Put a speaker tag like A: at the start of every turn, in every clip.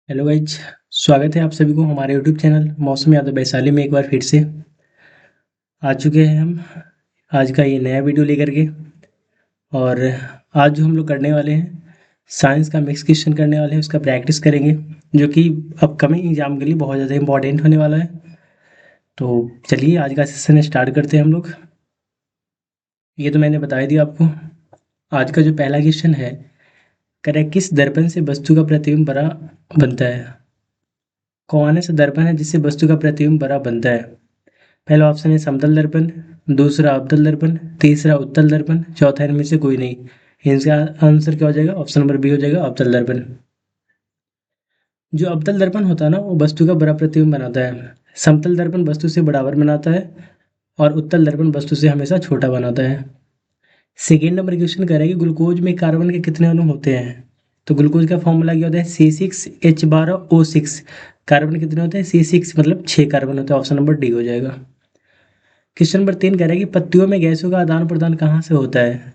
A: Hello guys. स्वागत है आप सभी को हमारे यूट्यूब चैनल मौसम यादव वैशाली में एक बार फिर से आ चुके हैं हम आज का ये नया वीडियो लेकर के। और आज जो हम लोग करने वाले हैं साइंस का मिक्स क्वेश्चन करने वाले हैं, उसका प्रैक्टिस करेंगे जो कि अपकमिंग एग्जाम के लिए बहुत ज़्यादा इंपॉर्टेंट होने वाला है। तो चलिए आज का सेशन स्टार्ट करते हैं हम लोग। ये तो मैंने बता ही दिया आपको। आज का जो पहला क्वेश्चन है, करें किस दर्पण से वस्तु का प्रतिबिंब बड़ा बनता है। कौन ऐसा दर्पण है जिससे वस्तु का प्रतिबिंब बड़ा बनता है। पहला ऑप्शन है समतल दर्पण, दूसरा अवतल दर्पण, तीसरा उत्तल दर्पण, चौथा इनमें से कोई नहीं। इसका आंसर क्या हो जाएगा? ऑप्शन नंबर बी हो जाएगा, अवतल दर्पण। जो अवतल दर्पण होता है ना, वो वस्तु का बड़ा प्रतिबिंब बनाता है। समतल दर्पण वस्तु से बराबर बनाता है और उत्तल दर्पण वस्तु से हमेशा छोटा बनाता है। सेकेंड नंबर क्वेश्चन कह रहा है कि ग्लूकोज में कार्बन के कितने अणु होते हैं। तो ग्लूकोज का फॉर्मूला क्या होता है? C6H12O6। कार्बन कितने होते हैं? C6 मतलब 6 कार्बन होते हैं। ऑप्शन नंबर डी हो जाएगा। क्वेश्चन नंबर 3 कह रहा है कि पत्तियों में गैसों का आदान प्रदान कहाँ से होता है।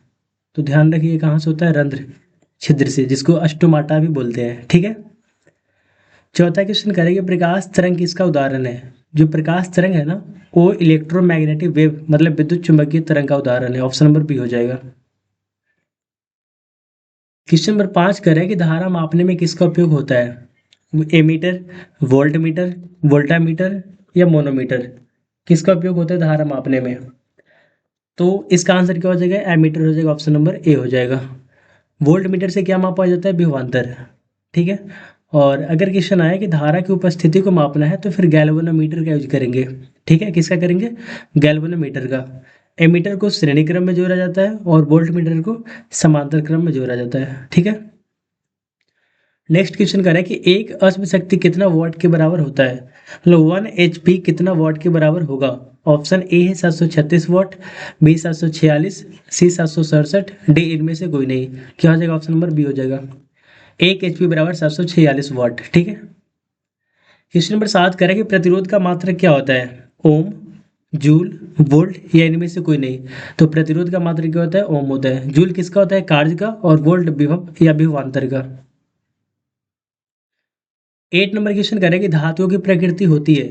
A: तो ध्यान रखिए कहाँ से होता है? रंध्र छिद्र से, जिसको अस्टोमाटा भी बोलते हैं। ठीक है। चौथा क्वेश्चन कह रहा है कि प्रकाश तरंग किसका उदाहरण है। जो प्रकाश तरंग है ना, वो इलेक्ट्रोमैग्नेटिक वेव मतलब विद्युत चुंबकीय तरंग का उदाहरण है। ऑप्शन नंबर बी हो जाएगा। क्वेश्चन नंबर 5 कह रहा है कि धारा मापने में किसका उपयोग होता है। एमीटर, वोल्ट मीटर, वोल्टामीटर या मोनोमीटर। किसका उपयोग होता है धारा मापने में? तो इसका आंसर क्या हो जाएगा? एमीटर हो जाएगा। ऑप्शन नंबर ए हो जाएगा। वोल्ट मीटर से क्या मापा जाता है? विभवांतर। ठीक है। और अगर क्वेश्चन आया कि धारा की उपस्थिति को मापना है तो फिर गैल्वेनोमीटर का यूज करेंगे। ठीक है, किसका करेंगे? गैल्वेनोमीटर का। एमीटर को श्रेणी क्रम में जोड़ा जाता है और वोल्ट मीटर को समांतर क्रम में जोड़ा जाता है। ठीक है। नेक्स्ट क्वेश्चन कर रहा है कि एक अश्व शक्ति कितना वॉट के बराबर होता है। मतलब 1 HP कितना वॉट के बराबर होगा। ऑप्शन ए है 736 वॉट, बी 746, सी 767, डी इनमें से कोई नहीं। क्या हो जाएगा? ऑप्शन नंबर बी हो जाएगा। 1 HP बराबर 746 वॉट। ठीक है। क्वेश्चन नंबर 7 कह रहा है कि प्रतिरोध का मात्रक क्या होता है। ओम, जूल, वोल्ट या इनमें से कोई नहीं। तो प्रतिरोध का मात्रक क्या होता है? ओम होता है। जूल किसका होता है? कार्य का। और वोल्ट विभव या विभवांतर का। 8 नंबर क्वेश्चन कह रहा है कि धातुओं की प्रकृति होती है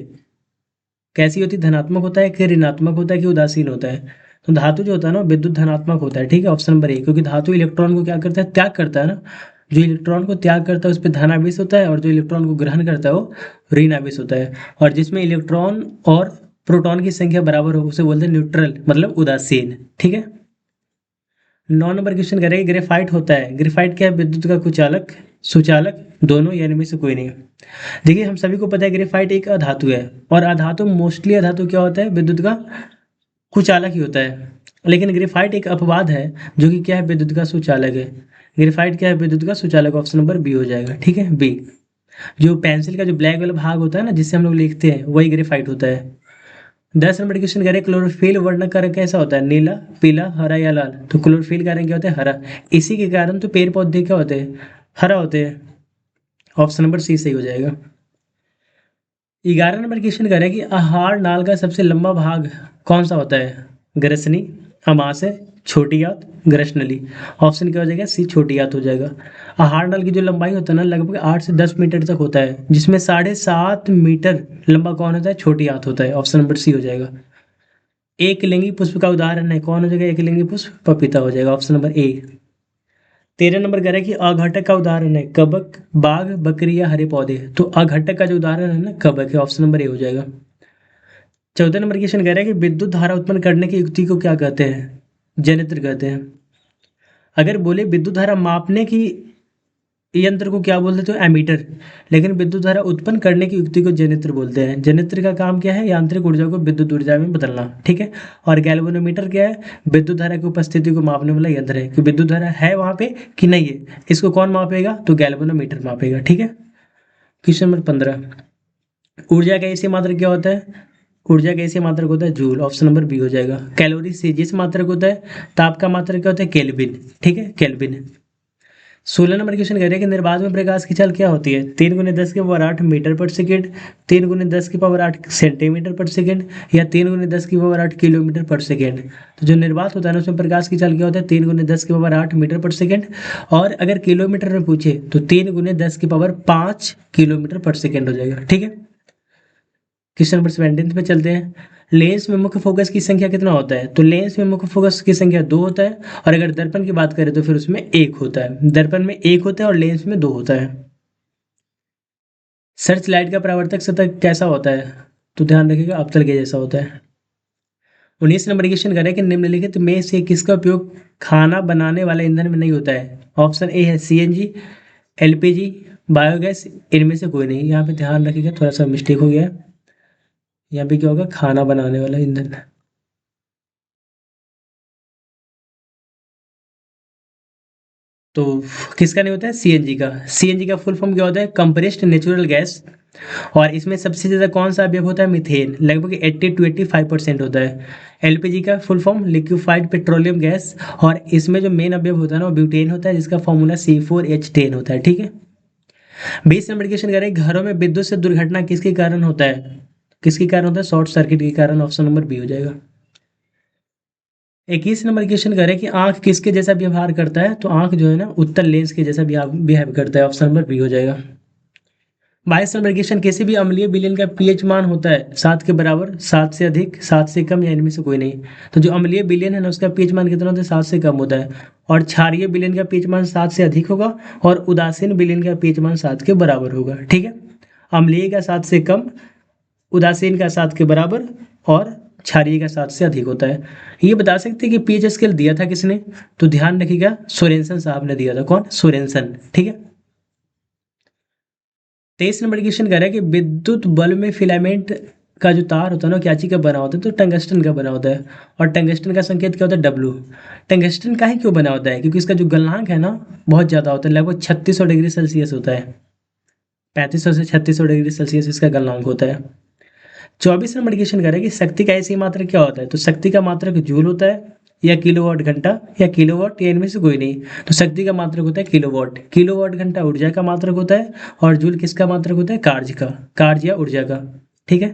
A: कैसी होती है? धनात्मक होता है कि ऋणात्मक होता है कि उदासीन होता है। तो धातु जो होता है ना, विद्युत धनात्मक होता है। ठीक है, ऑप्शन नंबर ए। क्योंकि धातु इलेक्ट्रॉन को क्या करता है? त्याग करता है ना। जो इलेक्ट्रॉन को त्याग करता है उस पर धनावेश होता है और जो इलेक्ट्रॉन को ग्रहण करता है वो ऋणावेश होता है। और जिसमें इलेक्ट्रॉन और प्रोटॉन की संख्या बराबर हो उसे बोलते हैं न्यूट्रल मतलब उदासीन। ठीक है। 9 नंबर क्वेश्चन करेंगे ग्रेफाइट होता है। ग्रेफाइट क्या है? विद्युत का कुचालक, सुचालक, दोनों या इनमें से कोई नहीं। देखिए हम सभी को पता है ग्रेफाइट एक अधातु है और अधातु मोस्टली अधातु क्या होता है? विद्युत का कुचालक ही होता है। लेकिन ग्रेफाइट एक अपवाद है जो कि क्या है? विद्युत का सुचालक है। ग्रेफाइट क्या है? विद्युत का सुचालक। ऑप्शन नंबर बी हो जाएगा। ठीक है, बी। जो पेंसिल का जो ब्लैक वाला भाग होता है ना, जिससे हम लोग लिखते हैं, वही ग्रेफाइट होता है। 10 नंबर क्वेश्चन कह रहे क्लोरोफिल वर्णक का रंग कैसा होता है? नीला, पीला, हरा या लाल। तो क्लोरोफिल का रंग क्या होता है? हरा। इसी के कारण तो पेड़ पौधे क्या होते हैं? हरा होते हैं। ऑप्शन नंबर सी सही हो जाएगा। 11 नंबर क्वेश्चन कह रहे हैं कि आहार नाल का सबसे लंबा भाग कौन सा होता है? ग्रसनी, अमाशय, छोटी आंत, ग्रसनली। ऑप्शन क्या हो जाएगा? सी छोटी आंत हो जाएगा। आहार नाल की जो लंबाई होता है ना, लगभग 8 से 10 मीटर तक होता है, जिसमें 7.5 मीटर लंबा कौन होता है? छोटी आंत होता है। ऑप्शन नंबर सी हो जाएगा। एक लिंगी पुष्प का उदाहरण है कौन हो जाएगा? एक लिंगी पुष्प पपीता हो जाएगा। Option number A. 13 नंबर कह रहा है कि अघटक का उदाहरण है कबक, बाघ, बकरी या हरे पौधे। तो अघटक का जो उदाहरण है ना, कबक है। ऑप्शन नंबर ए हो जाएगा। 14 नंबर क्वेश्चन कह रहा है कि विद्युत धारा उत्पन्न करने की युक्ति को क्या कहते हैं? जनित्र कहते हैं। अगर बोले विद्युत धारा मापने की यंत्र को क्या बोलते? तो एमीटर। लेकिन विद्युत धारा उत्पन्न करने की युक्ति को जनित्र बोलते हैं। जनित्र का काम क्या है? यांत्रिक ऊर्जा को विद्युत ऊर्जा में बदलना। ठीक है। और गैल्वेनोमीटर क्या है? विद्युत धारा की उपस्थिति को मापने वाला यंत्र है कि विद्युत धारा है वहां पे कि नहीं है। इसको कौन मापेगा? तो गैल्वेनोमीटर मापेगा। ठीक है। क्वेश्चन नंबर 15, ऊर्जा का ऐसी मात्रक क्या होता है? ऊर्जा का ऐसी मात्रक होता है जूल। ऑप्शन नंबर बी हो जाएगा। कैलोरी से जिस मात्रक होता है, ताप का मात्रक क्या होता है? केल्विन। ठीक है, केल्विन। 16 नंबर क्वेश्चन कह रहे हैं कि निर्वात में प्रकाश की चाल क्या होती है? 3 गुने 10 की पावर 8 मीटर पर सेकेंड, 3 गुने 10 की पावर 8 सेंटीमीटर पर सेकेंड, या 3 गुने 10 की पावर 8 किलोमीटर पर सेकेंड। तो जो निर्वात होता है ना उसमें प्रकाश की चाल क्या होता है? 3 गुने 10 की पावर 8 मीटर पर सेकेंड, और अगर किलोमीटर में पूछे तो 3 गुने 10 की पावर 5 किलोमीटर पर सेकेंड हो जाएगा। ठीक है, क्वेश्चन नंबर 17 पे चलते हैं। लेंस में मुख्य फोकस की संख्या कितना होता है? तो लेंस में मुख्य फोकस की संख्या 2 होता है, और अगर दर्पण की बात करें तो फिर उसमें 1 होता है। दर्पण में 1 होता है और लेंस में 2 होता है। सर्च लाइट का परावर्तक सतह कैसा होता है? तो ध्यान रखिएगा अवतल के जैसा होता है। 19 नंबर क्वेश्चन करें कि निम्नलिखित में से किसका उपयोग खाना बनाने वाले ईंधन में नहीं होता है? ऑप्शन ए है सीएनजी, एलपीजी, बायोगैस, इनमें से कोई नहीं। यहाँ पे ध्यान रखिएगा, थोड़ा सा मिस्टेक हो गया है। यहाँ पे क्या होगा? खाना बनाने वाला ईंधन। तो किसका नहीं होता है? सीएनजी का। सीएनजी का फुल फॉर्म क्या होता है? Compressed natural gas. और इसमें सबसे ज़्यादा कौन सा अवयव होता है? मीथेन, लगभग 80 to 85% होता है। एलपीजी का full form liquefied petroleum gas, और इसमें जो मेन अवयव होता है ना वो ब्यूटेन होता है, जिसका फॉर्मूला C4H10 होता है। ठीक है, 20 नंबर क्वेश्चन करें, घरों में विद्युत से दुर्घटना किसके कारण होता है? किसके कारण होता है? शॉर्ट सर्किट के कारण। ऑप्शन नंबर बी हो जाएगा। 21 नंबर क्वेश्चन करें कि आंख किसके जैसा व्यवहार करता है? तो आंख जो है ना उत्तल लेंस के जैसा बिहेव करता है। ऑप्शन नंबर बी हो जाएगा। 22 नंबर क्वेश्चन, किसी भी अम्लीय विलेन का पीएच मान होता है 7 के बराबर, 7 से अधिक, 7 से कम, या इनमें से कोई नहीं। तो जो अम्लीय विलेन है ना उसका पीएच मान कितना होता है? 7 से कम होता है। और क्षारीय विलेन का पीएच मान 7 से अधिक होगा, और उदासीन विलेन का पीएच मान 7 के बराबर होगा। ठीक है, अम्लीय का 7 से कम, उदासीन का 7 के बराबर, और क्षारीय का 7 से अधिक होता है। ये बता सकते हैं कि पीएच स्केल दिया था किसने? तो ध्यान रखिएगा, सोरेनसन साहब ने दिया था। कौन? सोरेनसन। ठीक है, 23 नंबर क्वेश्चन कह रहा है कि विद्युत बल्ब में फिलामेंट का जो तार होता है ना क्या चीज का बना होता है? तो टंगस्टन का बना होता है। और टंगस्टन का संकेत क्या होता है? डब्लू। टंगस्टन का ही क्यों बना होता है? क्योंकि इसका जो गलनांक है ना बहुत ज़्यादा होता है, लगभग 3600 डिग्री सेल्सियस होता है। 3500 से 3600 डिग्री सेल्सियस इसका गलनांक होता है। 24 नंबर क्वेश्चन कह रहा है कि शक्ति का ऐसी मात्रक क्या होता है? तो शक्ति का मात्रक जूल होता है, या किलोवाट घंटा, या किलोवाट, या इनमें से कोई नहीं। तो शक्ति का मात्रक होता है किलोवाट। किलोवाट घंटा ऊर्जा का मात्रक होता है, और जूल किसका मात्रक होता है? कार्य का, कार्य या ऊर्जा का। ठीक है,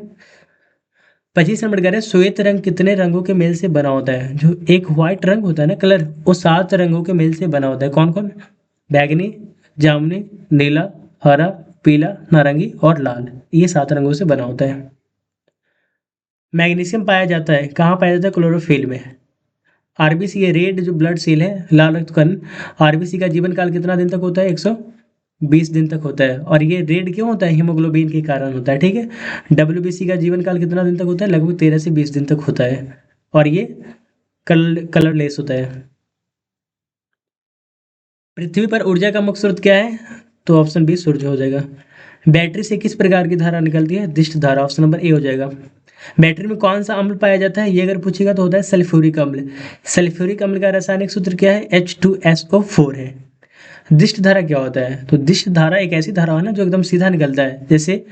A: 25 नंबर कह रहे हैं श्वेत रंग कितने रंगों के मेल से बना होता है? जो एक व्हाइट रंग होता है ना कलर, वो 7 रंगों के मेल से बना होता है। कौन कौन? बैगनी, जामुनी, नीला, हरा, पीला, नारंगी और लाल। ये 7 रंगों से बना होता है। मैग्नीशियम पाया जाता है कहाँ? पाया जाता है क्लोरोफिल में। आरबीसी, ये रेड जो ब्लड सेल है, लाल रक्त कण, आरबीसी का जीवन काल कितना दिन तक होता है? 120 दिन तक होता है। और ये रेड क्यों होता है? हीमोग्लोबिन के कारण होता है। ठीक है, डब्ल्यूबीसी का जीवन काल कितना दिन तक होता है? लगभग 13 से 20 दिन तक होता है। और ये कलरलेस होता है। पृथ्वी पर ऊर्जा का मुख्य स्रोत क्या है? तो ऑप्शन बी सूर्य हो जाएगा। बैटरी से किस प्रकार की धारा निकलती है? दिष्ट धारा। ऑप्शन नंबर ए हो जाएगा। बैटरी में कौन सा अम्ल पाया जाता है? ये अगर पूछेगा तो होता है सल्फ्यूरिक अम्ल। सल्फ्यूरिक अम्ल का रासायनिक सूत्र क्या है? H2SO4 है। दिष्ट धारा क्या होता है? तो दिष्ट धारा एक ऐसी धारा है ना जो एकदम सीधा निकलता है, जैसे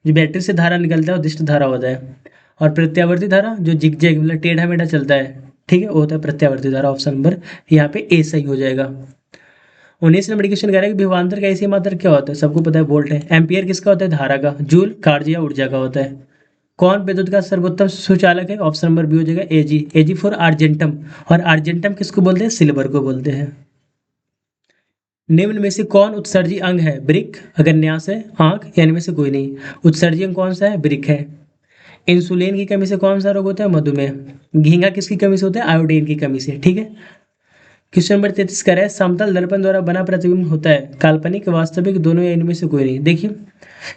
A: जो बैटरी से धारा निकलता है वो दिष्ट धारा होता है। और प्रत्यावर्ती धारा जो जिगजैग मतलब टेढ़ा मेढ़ा चलता है, ठीक है, वो होता है प्रत्यावर्ती धारा। ऑप्शन नंबर यहाँ पे ए सही हो जाएगा। 19 नंबर क्वेश्चन कह रहा है कि विभवांतर का ऐसी मात्रक क्या होता है? सबको पता है वोल्ट है। एम्पियर किसका होता है? धारा का। जूल कार्य या ऊर्जा का होता है। कौन विद्युत का सर्वोत्तम सुचालक है? ऑप्शन नंबर बी हो जाएगा एजी। एजी फॉर आर्जेंटम। और आर्जेंटम किसको बोलते हैं? सिल्वर को बोलते हैं। निम्न में से कौन उत्सर्जी अंग है? ब्रिक, अगर न्यास है, आंख, या इनमें से कोई नहीं। उत्सर्जी अंग कौन सा है? ब्रिक है। इंसुलिन की कमी से कौन सा रोग होता है? मधुमेह। घींगा किसकी कमी से होता है? आयोडीन की कमी से। ठीक है, क्वेश्चन नंबर 33 कह रहा है समतल दर्पण द्वारा बना प्रतिबिंब होता है काल्पनिक, वास्तविक, दोनों, या इनमें से कोई नहीं। देखिए,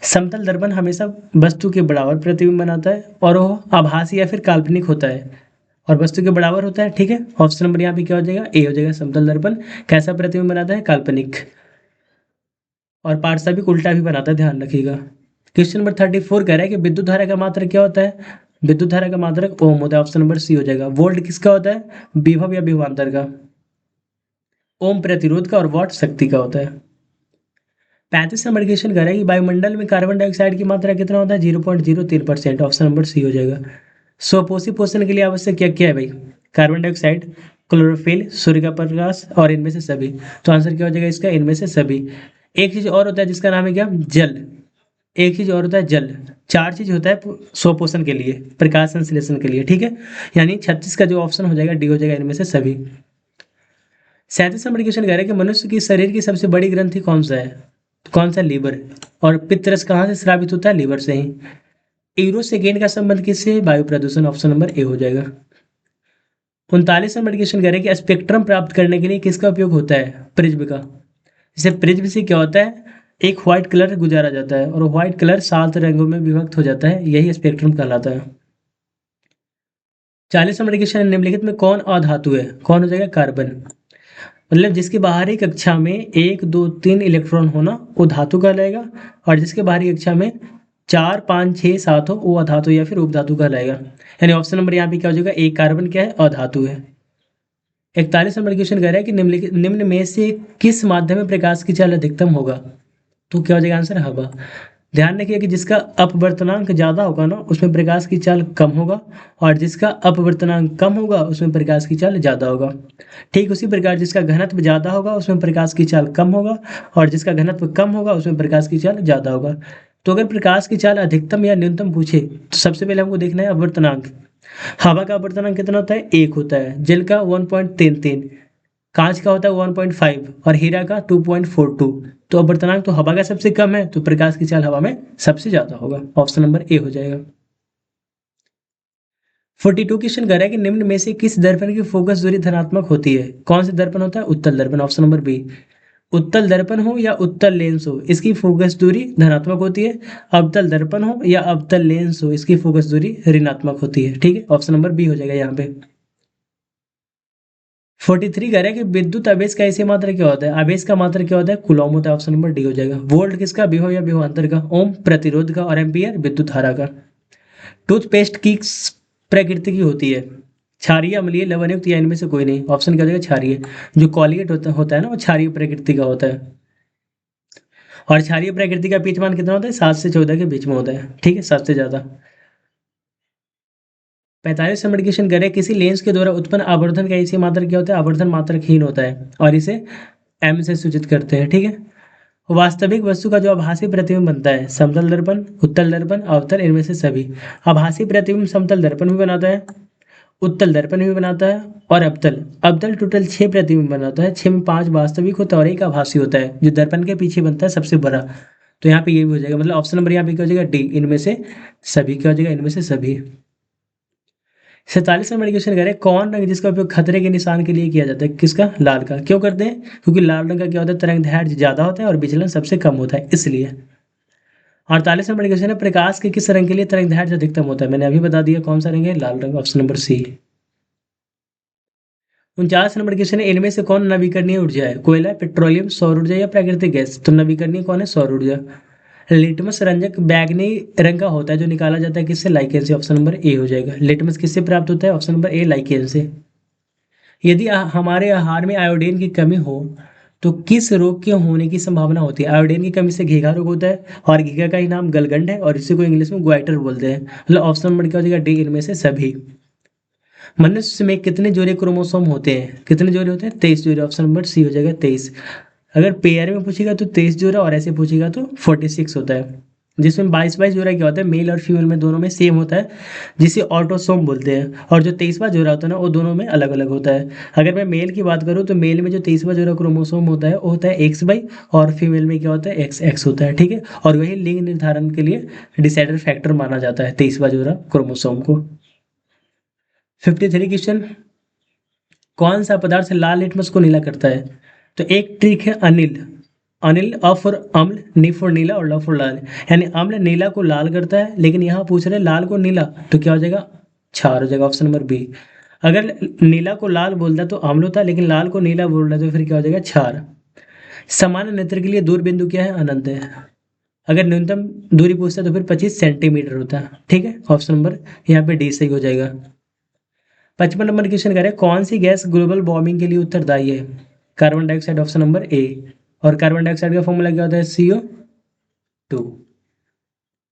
A: समतल दर्पण हमेशा वस्तु के बराबर प्रतिबिंब बनाता है, और वो आभासी या फिर काल्पनिक होता है, और वस्तु के बराबर होता है। ठीक है, ऑप्शन नंबर यहाँ पे क्या हो जाएगा? ए हो जाएगा। समतल दर्पण कैसा प्रतिबिंब बनाता है? काल्पनिक। और पार्श्व भी उल्टा भी बनाता है, ध्यान रखिएगा। क्वेश्चन नंबर 34 कह रहा है कि विद्युत धारा का मात्रक क्या होता है? विद्युत धारा का मात्रक ओम होता है। ऑप्शन नंबर सी हो जाएगा। वोल्ट किसका होता है? विभव या विभवांतर का। ओम प्रतिरोध का, और वाट शक्ति का होता है। 35 नंबर क्वेश्चन कह रहा है कि वायुमंडल में कार्बन डाइऑक्साइड की मात्रा कितना होता है? 0.03%। ऑप्शन नंबर सी हो जाएगा। स्वपोषी पोषण के लिए आवश्यक क्या क्या है भाई? कार्बन डाइऑक्साइड, क्लोरोफिल, सूर्य का प्रकाश और इनमें से सभी। तो आंसर क्या हो जाएगा इसका, इनमें से सभी। एक चीज और होता है जिसका नाम है क्या, जल। एक चीज और होता है जल। चार चीज होता है स्वपोषण के लिए, प्रकाश संश्लेषण के लिए, ठीक है। यानी 36 का जो ऑप्शन हो जाएगा डी हो जाएगा, इनमें से सभी। 37 नंबर क्वेश्चन कह रहा है कि मनुष्य की शरीर की सबसे बड़ी ग्रंथि कौन सा है, तो कौन सा, लीवर। और पित्तरस कहाँ से स्रावित होता है, लीवर से ही। यूरो से गेंद का संबंध किससे, वायु प्रदूषण, ऑप्शन नंबर ए हो जाएगा। 39 नंबर क्वेश्चन कह रहे हैं कि स्पेक्ट्रम प्राप्त करने के लिए किसका उपयोग होता है, प्रिज्म का। जैसे प्रिज्म से क्या होता है, एक व्हाइट कलर गुजारा जाता है और व्हाइट कलर 7 रंगों में विभक्त हो जाता है, यही स्पेक्ट्रम कहलाता है। 40 नंबर क्वेश्चन है, निम्नलिखित में कौन अधातु है, कौन हो जाएगा, कार्बन। मतलब जिसकी बाहरी कक्षा में 1 2 3 इलेक्ट्रॉन होना वो धातु कहलाएगा, और जिसके बाहरी कक्षा में 4 5 6 7 हो वो अधातु या फिर उपधातु कहलाएगा। यानी ऑप्शन नंबर यहाँ पे क्या हो जाएगा, एक कार्बन क्या है, अधातु है। 41 नंबर क्वेश्चन कह रहा है कि निम्न में से किस माध्यम में प्रकाश की चाल अधिकतम होगा, तो क्या हो जाएगा आंसर, हवा। ध्यान रखिए कि जिसका अपवर्तनांक ज़्यादा होगा ना उसमें प्रकाश की चाल कम होगा, और जिसका अपवर्तनांक कम होगा उसमें प्रकाश की चाल ज़्यादा होगा। ठीक उसी प्रकार जिसका घनत्व ज़्यादा होगा उसमें प्रकाश की चाल कम होगा, और जिसका घनत्व कम होगा उसमें प्रकाश की चाल ज़्यादा होगा। तो अगर प्रकाश की चाल अधिकतम या न्यूनतम पूछे तो सबसे पहले हमको देखना है अपवर्तनांक। हवा का अपवर्तनांक कितना होता है, 1 होता है। जल का 1.33, कांच का होता है 1.5 और हीरा का 2.42। तो अपवर्तनांक तो हवा का सबसे कम है, तो प्रकाश की चाल हवा में सबसे ज्यादा होगा, ऑप्शन नंबर ए हो जाएगा। 42 क्वेश्चन कह रहा है कि निम्न में से किस दर्पण की फोकस दूरी धनात्मक होती है, कौन सा दर्पण होता है, उत्तल दर्पण, ऑप्शन नंबर बी। उत्तल दर्पण हो या उत्तल लेंस हो इसकी फोकस दूरी धनात्मक होती है। अवतल दर्पण हो या अवतल लेंस हो इसकी फोकस दूरी ऋणात्मक होती है, ठीक है, ऑप्शन नंबर बी हो जाएगा यहाँ पे। 43 कह रहा है कि विद्युत आवेश का ऐसी मात्रा क्या होता है, आवेश का मात्रा क्या होता है, कूलॉम होता है, ऑप्शन नंबर डी हो जाएगा। वोल्ट किसका, विभव या विभवांतर का, ओम प्रतिरोध का, और एम्पियर विद्युत धारा का। टूथपेस्ट की प्रकृति की होती है, क्षारीय, अम्लीय, लवणयुक्त या इनमें से कोई नहीं, ऑप्शन क्या हो जाएगा, क्षारीय। जो कॉलिगेट होता है ना वो क्षारीय प्रकृति का होता है, और क्षारीय प्रकृति का पीच मान कितना होता है, 7 से 14 के बीच में होता है, ठीक है, 7 से ज्यादा। 45 नंबर क्वेश्चन करें, किसी लेंस के द्वारा उत्पन्न आवर्धन का ऐसी मात्रा क्या होता है, आवर्धन मात्रकहीन होता है, और इसे एम से सूचित करते हैं, ठीक है। वास्तविक वस्तु का जो आभासी प्रतिबिंब बनता है, समतल दर्पण, उत्तल दर्पण, अवतल, इनमें से सभी। आभासी प्रतिबिंब समतल दर्पण भी बनाता है, उत्तल दर्पण भी बनाता है, और अवतल अवतल टोटल 6 प्रतिबिंब बनाता है, 6 में 5 वास्तविक होता है और एक आभासी होता है जो दर्पण के पीछे बनता है सबसे बड़ा। तो यहाँ पे ये भी हो जाएगा, मतलब ऑप्शन नंबर यहाँ पे क्या हो जाएगा, डी, इनमें से सभी, क्या हो जाएगा, इनमें से सभी। 47 नंबर क्वेश्चन कह रहे हैं, कौन रंग जिसका उपयोग खतरे के निशान के लिए किया जाता है, किसका, लाल का। क्यों करते हैं, क्योंकि लाल रंग का क्या होता है, तरंग दैर्ध्य ज्यादा होता है और विचलन सबसे कम होता है, इसलिए। 48 नंबर क्वेश्चन है, प्रकाश के किस रंग के लिए तरंग दैर्ध्य अधिकतम होता है, मैंने अभी बता दिया कौन सा रंग है, लाल रंग, option number C. 49 number question है, इनमें से कौन नवीकरणीय ऊर्जा है, कोयला, पेट्रोलियम, सौर ऊर्जा या प्राकृतिक गैस। तो नवीकरणीय कौन है, सौर ऊर्जा। लिटमस रंजक बैगनी रंग का होता है जो निकाला जाता है किससे, लाइकेन से, ऑप्शन नंबर ए हो जाएगा। लिटमस किससे प्राप्त होता है, ऑप्शन नंबर ए, लाइकेन से। यदि हमारे आहार में आयोडीन की कमी हो तो किस रोग के होने की संभावना होती है। आयोडीन की कमी से घीघा रोग होता है, और घीघा का ही नाम गलगंड है, और इसी को इंग्लिश में ग्वाइटर बोलते हैं, मतलब ऑप्शन नंबर क्या हो जाएगा, डी, इनमें से सभी। मनुष्य में कितने जोड़े क्रोमोसोम होते हैं, कितने जोड़े होते हैं, 23 जोड़े, ऑप्शन नंबर सी हो जाएगा, 23। अगर पेयर में पूछेगा तो 23 जोड़ा, और ऐसे पूछेगा तो 46 होता है, जिसमें 22 जोड़ा क्या होता है, मेल और फीमेल में दोनों में सेम होता है, जिसे ऑटोसोम बोलते हैं। और जो 23वां जोड़ा होता है ना वो दोनों में अलग अलग होता है। अगर मैं मेल की बात करूँ तो मेल में जो 23वां जोड़ा क्रोमोसोम होता है वो होता है XY, और फीमेल में क्या होता है, XX होता है, ठीक है। और वही लिंग निर्धारण के लिए डिसाइडर फैक्टर माना जाता है 23वां जोड़ा क्रोमोसोम को। 53 क्वेश्चन, कौन सा पदार्थ लाल लिटमस को नीला करता है। तो एक ट्रिक है अनिल। अनिल, अ फॉर अम्ल, नी फॉर नीला, और ल फॉर लाल। यानी अम्ल नीला को लाल करता है, लेकिन यहाँ पूछ रहे लाल को नीला, तो क्या हो जाएगा, क्षार हो जाएगा, ऑप्शन नंबर बी। अगर नीला को लाल बोलता तो अम्ल होता, लेकिन लाल को नीला बोल रहा तो फिर क्या हो जाएगा, क्षार। सामान्य नेत्र के लिए दूर बिंदु क्या है, अनंत है। अगर न्यूनतम दूरी पूछता तो फिर 25 सेंटीमीटर होता है, ठीक है, ऑप्शन नंबर यहाँ पे डी सही हो जाएगा। 55 नंबर क्वेश्चन कह रहे हैं, कौन सी गैस ग्लोबल वार्मिंग के लिए उत्तरदायी है। Carbon dioxide, option number A. और कार्बन डाइऑक्साइड का फॉर्मूला क्या होता है, CO2।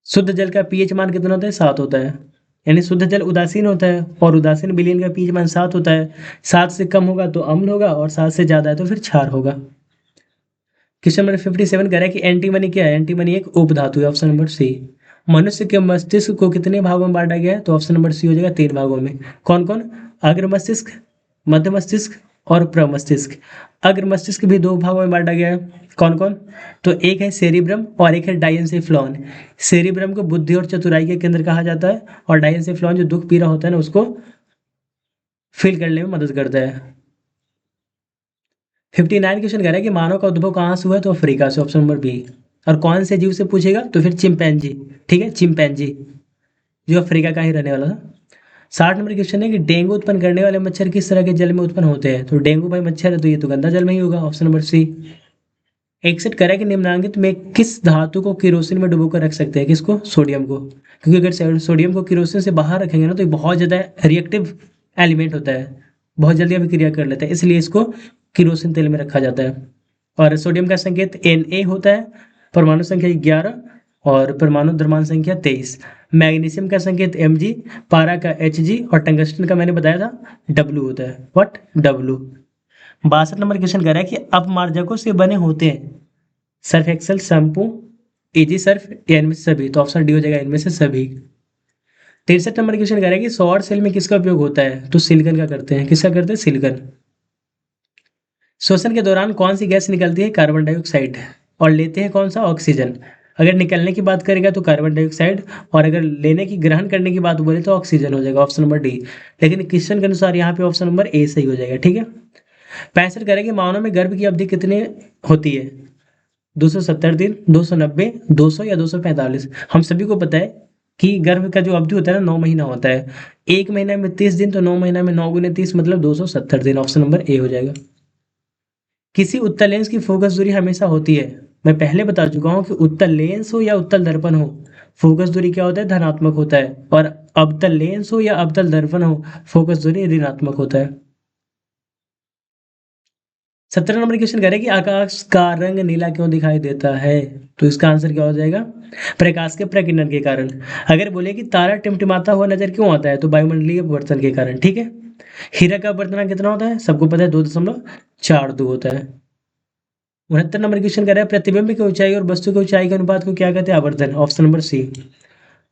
A: शुद्ध जल का pH मान कितना होता है, 7 होता है। यानी शुद्ध जल उदासीन होता है और उदासीन विलयन का पीएच मान 7 होता है। 7 से कम होगा तो अम्ल होगा और 7 से ज़्यादा है तो फिर क्षार होगा। क्वेश्चन नंबर 57 कह रहा है कि एंटीमनी क्या है? एंटीमनी एक उपधातु है, ऑप्शन नंबर सी। मनुष्य के मस्तिष्क को कितने भागों में बांटा गया है? तो ऑप्शन नंबर सी हो जाएगा 3 भागों में। कौन कौन? अग्र मस्तिष्क, मध्य मस्तिष्क और प्रमस्तिष्क। अग्र मस्तिष्क भी 2 भागों में बांटा गया है। कौन कौन? तो एक है सेरिब्रम और एक है डायंसेफ्लॉन। सेरिब्रम को बुद्धि और चतुराई के केंद्र कहा जाता है और डायंसेफ्लॉन जो दुख पीड़ा होता है ना उसको फील करने में मदद करता है। 59 क्वेश्चन कह रहा है कि मानव का उद्भव कहाँ से हुआ है? तो अफ्रीका से, ऑप्शन नंबर बी। और कौन से जीव से पूछेगा? तो फिर चिंपैंजी। ठीक है, चिंपैंजी जो अफ्रीका का ही रहने वाला था। 60 नंबर क्वेश्चन है कि डेंगू उत्पन्न करने वाले मच्छर किस तरह के जल में उत्पन्न होते हैं? तो डेंगू भाई मच्छर है तो ये तो गंदा जल में ही होगा, ऑप्शन नंबर सी। 61 कह रहा है कि निम्नांकित में किस धातु को केरोसिन में डुबोकर रख सकते हैं? किसको? सोडियम को। क्योंकि अगर सोडियम को केरोसिन से बाहर रखेंगे ना तो ये बहुत ज़्यादा रिएक्टिव एलिमेंट होता है, बहुत जल्दी अभिक्रिया कर लेता है, इसलिए इसको केरोसिन तेल में रखा जाता है। और सोडियम का संकेत Na होता है, परमाणु संख्या 11 और परमाणु द्रव्यमान संख्या 23। मैग्नीशियम का संकेत Mg, पारा का Hg और टंगस्टन का मैंने बताया था W होता है। व्हाट? W। 62 नंबर क्वेश्चन कह रहा है कि अपमार्जकों से बने होते हैं surf excel, shampoo, easy surf या इनमें से सभी? तो ऑप्शन डी हो जाएगा इनमें से सभी। 63 नंबर क्वेश्चन कह रहा है कि सौर सेल में किसका उपयोग होता है? तो सिलिकॉन का करते हैं। किसका करते हैं? सिलिकॉन। श्वसन के दौरान कौन सी गैस निकलती है? Carbon dioxide. और लेते हैं कौन सा? ऑक्सीजन। अगर निकलने की बात करेगा तो कार्बन डाइऑक्साइड और अगर लेने की, ग्रहण करने की बात बोले तो ऑक्सीजन हो जाएगा, ऑप्शन नंबर डी। लेकिन क्वेश्चन के अनुसार यहाँ पे ऑप्शन नंबर ए सही हो जाएगा। ठीक है। 65 करेंगे मानव में गर्भ की अवधि कितनी होती है? 270 दिन, 290, 200 या 245? हम सभी को पता है कि गर्भ का जो अवधि होता है ना 9 महीना होता है। 1 महीना में 30 दिन तो 9 महीना में 9 गुने 30 मतलब 270 दिन, ऑप्शन नंबर ए हो जाएगा। किसी उत्तल लेंस की फोकस दूरी हमेशा होती है, मैं पहले बता चुका हूं कि उत्तल लेंस हो या उत्तल दर्पण हो, फोकस दूरी क्या होता है? धनात्मक होता है। और अवतल लेंस हो या अवतल दर्पण हो, फोकस दूरी ऋणात्मक होता है। 17 नंबर क्वेश्चन कह रहे हैं कि आकाश का रंग नीला क्यों दिखाई देता है? तो इसका आंसर क्या हो जाएगा? प्रकाश के प्रकीर्णन के कारण। अगर बोले कि तारा टिमटिमाता हुआ नजर क्यों आता है? तो वायुमंडलीय अपवर्तन के कारण। ठीक है। हीरा का अपवर्तनांक कितना होता है? सबको पता है 2.42 होता है। 69 नंबर क्वेश्चन कर रहा है प्रतिबिंब की ऊंचाई और वस्तु की ऊंचाई के अनुपात को क्या कहते हैं? आवर्धन, ऑप्शन नंबर सी।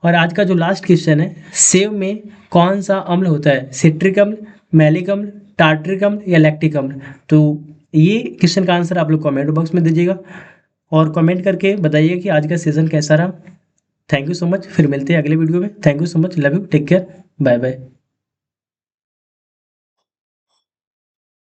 A: और आज का जो लास्ट क्वेश्चन है, सेव में कौन सा अम्ल होता है? सिट्रिक अम्ल, मैलिक अम्ल, टार्ट्रिक अम्ल या लैक्टिक अम्ल? तो ये क्वेश्चन का आंसर आप लोग कमेंट बॉक्स में दीजिएगा और कमेंट करके बताइए कि आज का सेशन कैसा रहा। थैंक यू सो मच, फिर मिलते हैं अगले वीडियो में। Thank you so much, love you, take care, bye bye.